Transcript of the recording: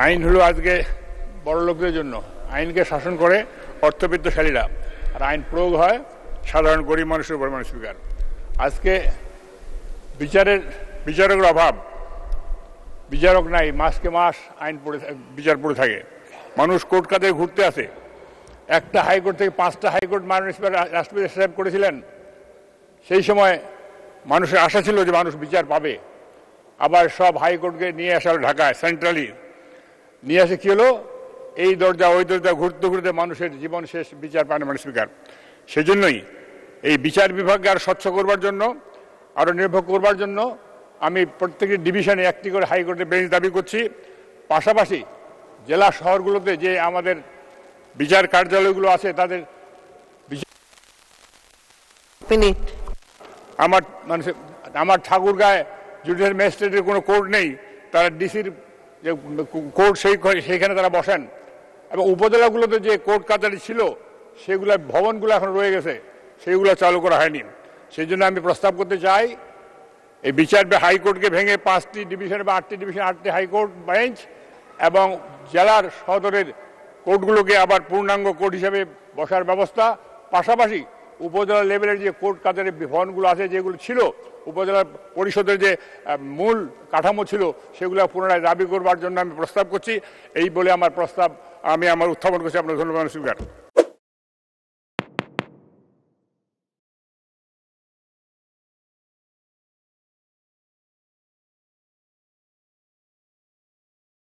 আইন হলো আজকে বড় লোকদের জন্য, আইনকে শাসন করে অর্থবিত্তশালীরা, আর আইন প্রয়োগ হয় সাধারণ গরিব মানুষের উপর। মানুষ স্পিকার, আজকে বিচারকের অভাব, বিচারক নাই, মাসকে মাস আইন বিচার পড়ে থাকে, মানুষ কোর্ট কাজে ঘুরতে আসে। একটা হাইকোর্ট থেকে 5টা হাইকোর্ট মাননীয় রাষ্ট্রপতি সাহেব করেছিলেন। সেই সময় মানুষের আশা ছিল যে মানুষ বিচার পাবে। আবার সব হাইকোর্টকে নিয়ে আসা হলো ঢাকায়, সেন্ট্রালি নিয়ে আসে। কি হলো? এই দরজা ওই দরজা ঘুরতে ঘুরতে মানুষের জীবন শেষ, বিচার পায় না মাননীয় স্পিকার। সেই জন্যই এই বিচার বিভাগকে আরো স্বচ্ছ করবার জন্য, আরো নির্ভর করবার জন্য আমি প্রত্যেকটি ডিভিশনে একটি করে হাইকোর্টের বেঞ্চ দাবি করছি। পাশাপাশি জেলা শহরগুলোতে যে আমাদের বিচার কার্যালয়গুলো আছে তাদের আমার ঠাকুরগাঁয় জুডিশিয়াল ম্যাজিস্ট্রেটের কোনো কোর্ট নেই, তারা ডিসির যে কোর্ট সেইখানে তারা বসেন। এবং উপজেলাগুলোতে যে কোর্ট কাছারি ছিল সেগুলো ভবনগুলো এখন রয়ে গেছে, সেইগুলো চালু করা হয়নি। সেই জন্য আমি প্রস্তাব করতে চাই এই বিচার হাইকোর্টকে ভেঙে 5টি ডিভিশন বা 8টি ডিভিশন 8টি হাইকোর্ট বেঞ্চ এবং জেলার সদরের কোর্টগুলোকে আবার পূর্ণাঙ্গ কোর্ট হিসেবে বসার ব্যবস্থা। পাশাপাশি উপজেলা লেভেলের যে কোর্ট কাছারি ভবনগুলো আছে, যেগুলো ছিল উপজেলা পরিষদের যে মূল কাঠামো ছিল, সেগুলো পুনরায় দাবি করবার জন্য আমি প্রস্তাব করছি। এই বলে আমার প্রস্তাব আমি উত্থাপন করছি। আপনার ধন্যবাদ স্পিকার।